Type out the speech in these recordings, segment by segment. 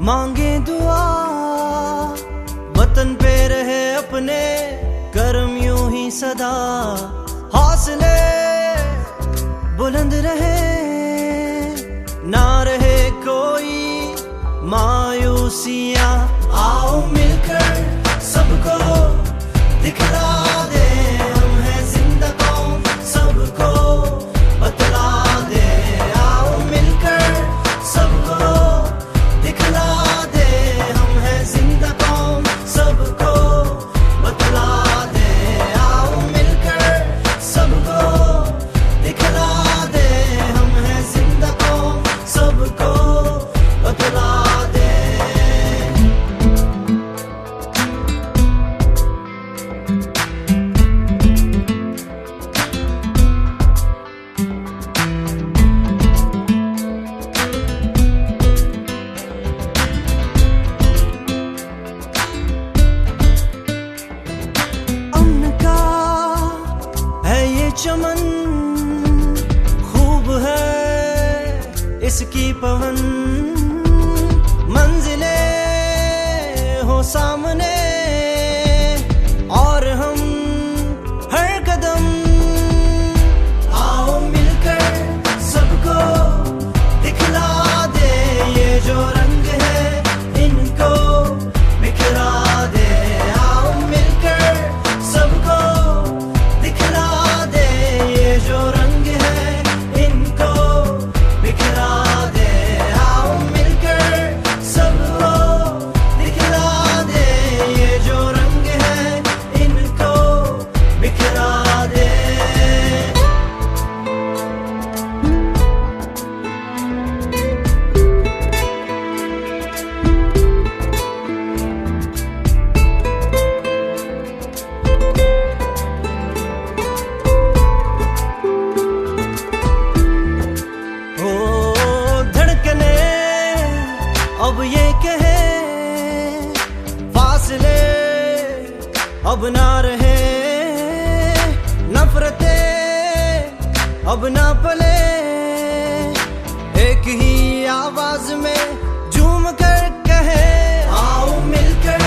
मांगे दुआ वतन पे रहे अपने कर्म यूं ही सदा, हौसले बुलंद रहे, ना रहे कोई मायूसियां। आओ मिलकर सबको दिखला दे, हम हैं जिंदा कौम, सबको बतला दे। आओ मिलकर सबको दिखला दे, हम हैं जिंदा कौम, सबको बतला दे। आओ मिलकर सबको दिखला दे, हम हैं जिंदा कौम, सबको बतला दे। चमन खूब है इसकी पवन, मंजिले हो सामने और हम हर कदम। आओ मिलकर सबको दिखला दे, ये जो रंग है इनको बिखरा दे। आओ मिलकर सबको दिखला दे, ये जो रंग है इनको बिखरा दे। आओ मिलकर सबको दिखला दे, ये जो रंग है इनको बिखरा दे। अब ये कहे फासले अब ना रहे, नफरतें अब ना पले, एक ही आवाज में झूम कर कहे। आओ मिलकर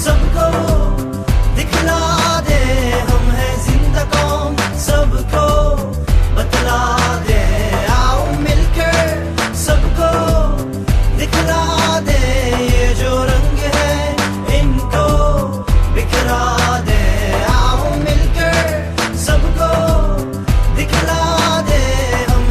सबको दिखला दे, हम हैं जिंदा कौम, सबको बतला दे। आओ मिलकर सबको दिखला दे, ये जो रंग है इनको बिखरा दे। आओ मिलकर सबको दिखला दे, हम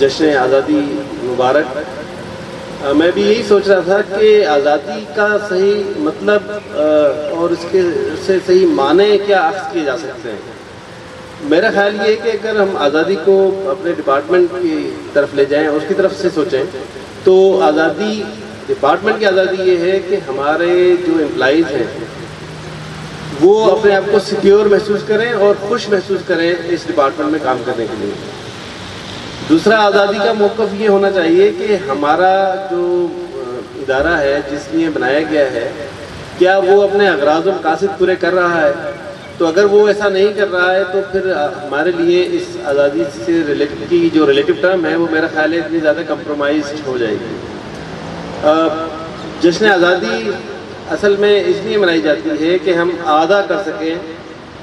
जश्न आज़ादी मुबारक। मैं भी यही सोच रहा था कि आज़ादी का सही मतलब और इसके से सही माने क्या अख्ज़ किए जा सकते हैं। मेरा ख्याल ये है कि अगर हम आज़ादी को अपने डिपार्टमेंट की तरफ ले जाएं, उसकी तरफ से सोचें, तो आज़ादी डिपार्टमेंट की आज़ादी ये है कि हमारे जो एम्प्लॉइज़ हैं वो अपने आप को सिक्योर महसूस करें और खुश महसूस करें इस डिपार्टमेंट में काम करने के लिए। दूसरा, आज़ादी का मौक़िफ़ ये होना चाहिए कि हमारा जो इदारा है जिस लिए बनाया गया है, क्या वो अपने अग़राज़ व मक़ासिद पूरे कर रहा है। तो अगर वो ऐसा नहीं कर रहा है तो फिर हमारे लिए इस आज़ादी से रिलेटेड की जो रिलेटिव टर्म है वो मेरा ख्याल है इतनी ज़्यादा कंप्रोमाइज़ हो जाएगी। जश्न आज़ादी असल में इसलिए मनाई जाती है कि हम आदा कर सकें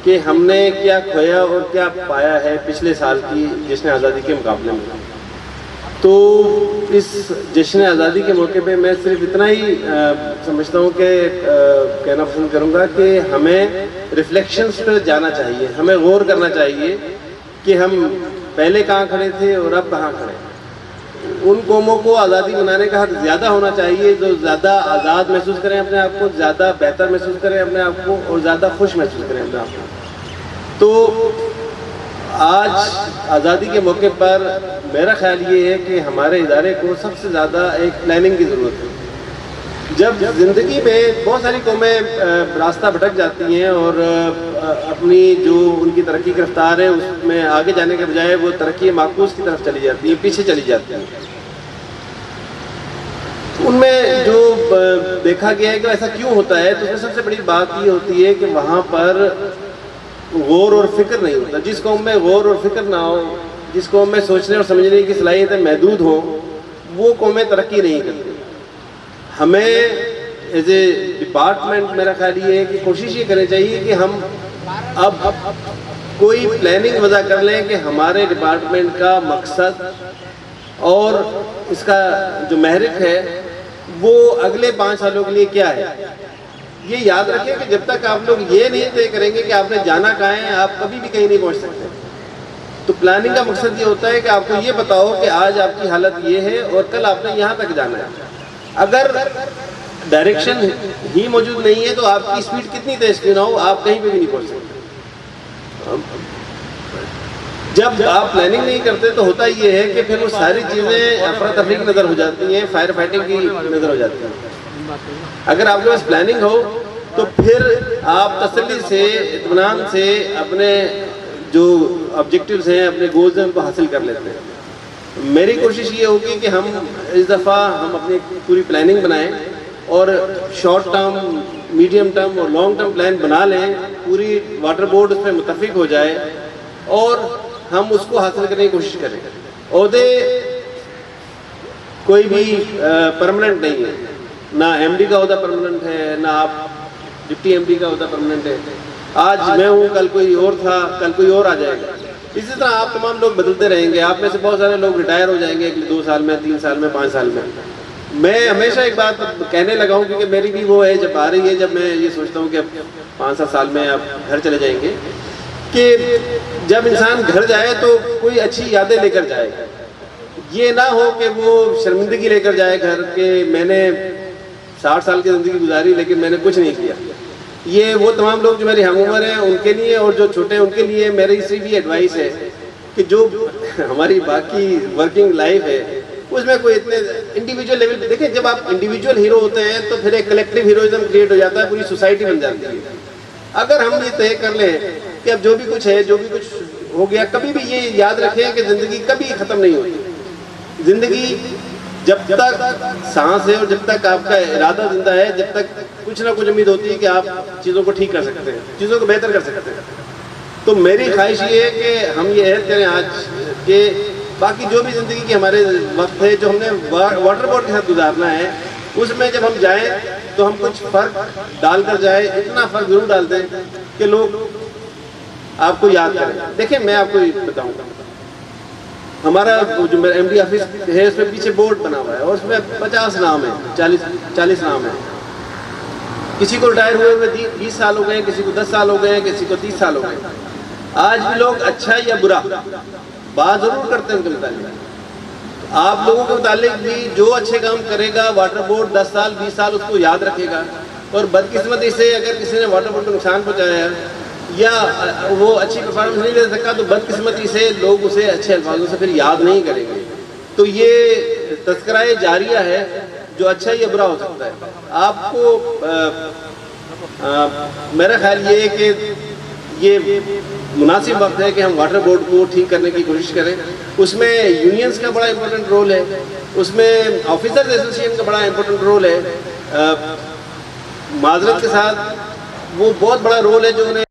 कि हमने क्या खोया और क्या पाया है पिछले साल की जश्न आज़ादी के मुकाबले में। तो इस जश्न आज़ादी के मौके पे मैं सिर्फ इतना ही समझता हूँ कि कहना पसंद करूँगा कि हमें रिफ्लेक्शंस पर जाना चाहिए, हमें गौर करना चाहिए कि हम पहले कहाँ खड़े थे और अब कहाँ खड़े। उन कौमों को आज़ादी मनाने का हक ज़्यादा होना चाहिए जो ज़्यादा आज़ाद महसूस करें अपने आप को, ज़्यादा बेहतर महसूस करें अपने आप को और ज़्यादा खुश महसूस करें अपने आप को। तो आज आज़ादी के मौके पर मेरा ख्याल ये है कि हमारे इदारे को सबसे ज़्यादा एक प्लानिंग की ज़रूरत है। जब ज़िंदगी में बहुत सारी कौमें रास्ता भटक जाती हैं और अपनी जो उनकी तरक्की की रफ्तार है उसमें आगे जाने के बजाय वो तरक्की माकूस की तरफ चली जाती है, पीछे चली जाती है। उनमें जो देखा गया है कि ऐसा क्यों होता है, तो उसमें सबसे बड़ी बात ये होती है कि वहाँ पर गौर और फिक्र नहीं होता। जिस कौम में गौर और फिक्र ना हो, जिस कौम में सोचने और समझने की सलाहियतें महदूद हो, वो कौमें तरक्की नहीं करती। हमें एज ए डिपार्टमेंट मेरा ख्याल ये है कि कोशिश ये करनी चाहिए कि हम अब कोई प्लानिंग वज़ा कर लें कि हमारे डिपार्टमेंट का मकसद और इसका जो महरिक है वो अगले 5 सालों के लिए क्या है। ये याद रखें कि जब तक आप लोग ये नहीं तय करेंगे कि आपने जाना कहाँ है, आप कभी भी कहीं नहीं पहुँच सकते। तो प्लानिंग का मकसद ये होता है कि आपको ये बताओ कि आज आपकी हालत ये है और कल आपने यहाँ तक जाना है। अगर डायरेक्शन ही मौजूद नहीं है तो आपकी स्पीड कितनी तेज क्यों ना हो, आप कहीं पे भी नहीं पहुँच सकते। जब आप प्लानिंग नहीं करते तो होता ये है कि फिर वो सारी चीज़ें अफरा तफरी की नज़र हो जाती हैं, फायर फाइटिंग की नज़र हो जाती है। अगर आपके पास प्लानिंग हो तो फिर आप तसल्ली से, इत्मीनान से अपने जो ऑब्जेक्टिव्स हैं, अपने गोल्स हैं, उनको हासिल कर लेते हैं। मेरी कोशिश ये होगी कि हम इस दफ़ा अपनी पूरी प्लानिंग बनाएं और शॉर्ट टर्म, मीडियम टर्म और लॉन्ग टर्म प्लान बना लें। पूरी वाटर बोर्ड उस पर मुत्तफिक हो जाए और हम उसको हासिल करने की कोशिश करें। ओहदे कोई भी परमानेंट नहीं है, ना एमडी का ओहदा परमानेंट है, ना आप डिप्टी एमडी का ओहदा परमानेंट है। आज मैं हूँ, कल कोई और था, कल कोई और आ जाएगा। इसी तरह आप तमाम लोग बदलते रहेंगे। आप में से बहुत सारे लोग रिटायर हो जाएंगे 2 साल में, 3 साल में, 5 साल में। मैं हमेशा एक बात कहने लगा हूँ क्योंकि मेरी भी वो है जब आ रही है, जब मैं ये सोचता हूँ कि अब 5-7 साल में आप घर चले जाएंगे, कि जब इंसान घर जाए तो कोई अच्छी यादें लेकर जाए। ये ना हो कि वो शर्मिंदगी लेकर जाए घर के, मैंने 60 साल की ज़िंदगी गुजारी लेकिन मैंने कुछ नहीं किया। ये वो तमाम लोग जो मेरी हम उम्र हैं उनके लिए और जो छोटे हैं उनके लिए मेरी इसी भी एडवाइस है कि जो हमारी बाकी वर्किंग लाइफ है उसमें कोई इतने इंडिविजुअल लेवल पे देखिए, जब आप इंडिविजुअल हीरो होते हैं तो फिर एक कलेक्टिव हीरोइज्म क्रिएट हो जाता है, पूरी सोसाइटी बन जाती है। अगर हम ये तय कर लें कि अब जो भी कुछ है, जो भी कुछ हो गया, कभी भी ये याद रखें कि ज़िंदगी कभी ख़त्म नहीं होती। ज़िंदगी जब तक सांस है और जब तक आपका इरादा जिंदा है, जब तक कुछ ना कुछ उम्मीद होती है कि आप चीज़ों को ठीक कर सकते हैं, चीज़ों को बेहतर कर सकते हैं। तो मेरी ख्वाहिश ये है कि हम ये अहद करें आज कि बाकी जो भी ज़िंदगी के हमारे वक्त है जो हमने वाटर बोर्ड के साथ गुजारना है, उसमें जब हम जाएं तो हम कुछ फ़र्क डाल कर जाए, इतना फ़र्क ज़रूर डाल दें कि लोग आपको याद करें। देखिए मैं आपको बताऊँगा, हमारा जो मेरा MD ऑफिस है उसमें पीछे बोर्ड बना हुआ है और उसमें 50 नाम है, 40 नाम है। किसी को रिटायर हुए 20 साल हो गए, किसी को 10 साल हो गए, किसी को 30 साल हो गए। आज भी लोग अच्छा या बुरा बात ज़रूर करते हैं उनके मुताबिक। आप लोगों के मुताबिक भी जो अच्छे काम करेगा वाटर बोर्ड 10 साल 20 साल उसको याद रखेगा, और बदकिस्मती से अगर किसी ने वाटर बोर्ड को नुकसान पहुँचाया या वो अच्छी परफॉर्मेंस नहीं दे सका तो बदकिस्मती से लोग उसे अच्छे अल्फाजों से फिर याद नहीं करेंगे। तो ये तज़किरा जारिया है जो अच्छा या बुरा हो सकता है। आपको मेरा ख्याल ये है कि ये मुनासिब वक्त है कि हम वाटर बोर्ड को ठीक करने की कोशिश करें। उसमें यूनियंस का बड़ा इंपॉर्टेंट रोल है, उसमें ऑफिसर्स एसोसिएशन का बड़ा इंपॉर्टेंट रोल है। माजरत के साथ वो बहुत बड़ा रोल है जो उन्हें